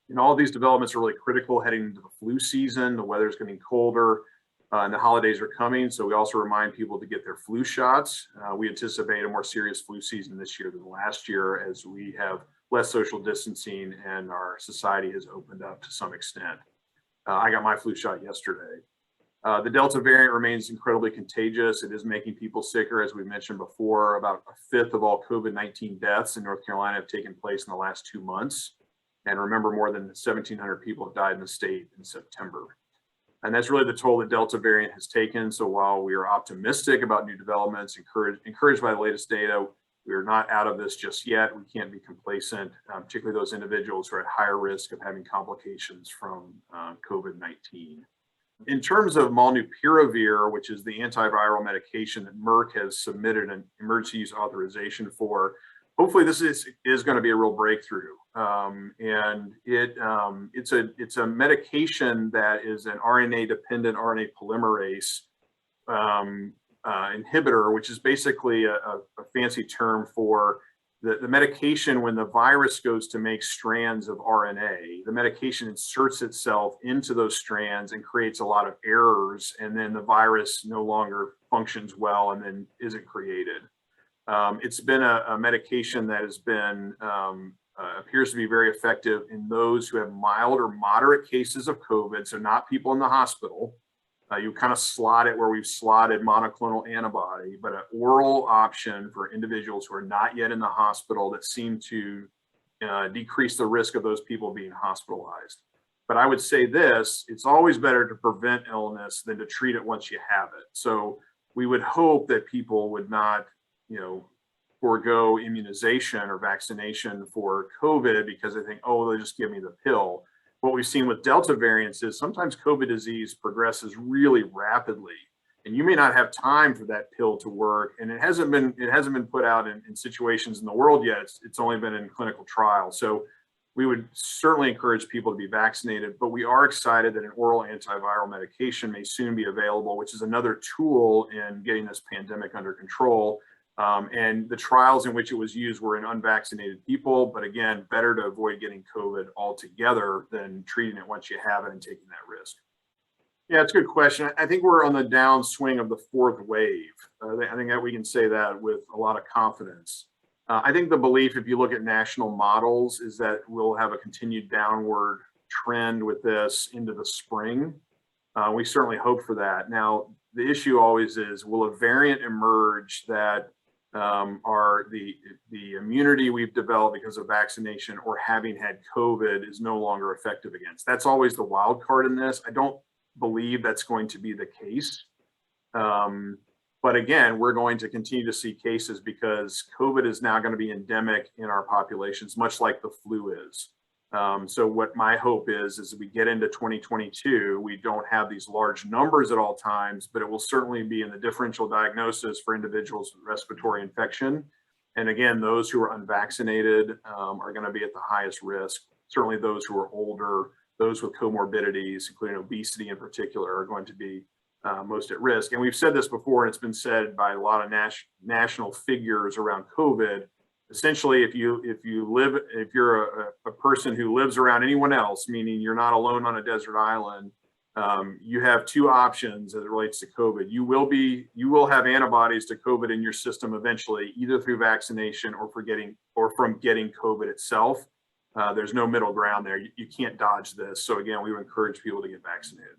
And all of these developments are really critical heading into the flu season. The weather's getting colder and the holidays are coming. So we also remind people to get their flu shots. We anticipate a more serious flu season this year than last year as we have less social distancing and our society has opened up to some extent. I got my flu shot yesterday. The Delta variant remains incredibly contagious. It is making people sicker. As we mentioned before, about a fifth of all COVID-19 deaths in North Carolina have taken place in the last 2 months. And remember, more than 1,700 people have died in the state in September. And that's really the toll the Delta variant has taken. So while we are optimistic about new developments, encouraged by the latest data, we are not out of this just yet. We can't be complacent, particularly those individuals who are at higher risk of having complications from COVID-19. In terms of molnupiravir, which is the antiviral medication that Merck has submitted an emergency use authorization for, hopefully this is going to be a real breakthrough. It's a medication that is an RNA-dependent RNA polymerase inhibitor, which is basically a fancy term for the medication. When the virus goes to make strands of RNA, the medication inserts itself into those strands and creates a lot of errors, and then the virus no longer functions well and then isn't created. It's been a medication that has been appears to be very effective in those who have mild or moderate cases of COVID, so not people in the hospital. You kind of slot it where we've slotted monoclonal antibody, but an oral option for individuals who are not yet in the hospital that seem to decrease the risk of those people being hospitalized. But I would say this, it's always better to prevent illness than to treat it once you have it. So we would hope that people would not, forego immunization or vaccination for COVID because they think, oh, they'll just give me the pill. What we've seen with Delta variants is sometimes COVID disease progresses really rapidly, and you may not have time for that pill to work. And it hasn't been put out in situations in the world yet. It's only been in clinical trials. So we would certainly encourage people to be vaccinated, but we are excited that an oral antiviral medication may soon be available, which is another tool in getting this pandemic under control. And the trials in which it was used were in unvaccinated people, but again, better to avoid getting COVID altogether than treating it once you have it and taking that risk. Yeah, it's a good question. I think we're on the downswing of the fourth wave. I think that we can say that with a lot of confidence. I think the belief, if you look at national models, is that we'll have a continued downward trend with this into the spring. We certainly hope for that. Now, the issue always is, will a variant emerge that are the immunity we've developed because of vaccination or having had COVID is no longer effective against? That's always the wild card in this. I don't believe that's going to be the case. But again, we're going to continue to see cases because COVID is now going to be endemic in our populations, much like the flu is. So what my hope is as we get into 2022, we don't have these large numbers at all times, but it will certainly be in the differential diagnosis for individuals with respiratory infection. And again, those who are unvaccinated are going to be at the highest risk. Certainly those who are older, those with comorbidities, including obesity in particular, are going to be most at risk. And we've said this before, and it's been said by a lot of national figures around COVID. Essentially, if you're a person who lives around anyone else, meaning you're not alone on a desert island, you have two options as it relates to COVID. You will have antibodies to COVID in your system eventually, either through vaccination or from getting COVID itself. There's no middle ground there. You can't dodge this. So again, we would encourage people to get vaccinated.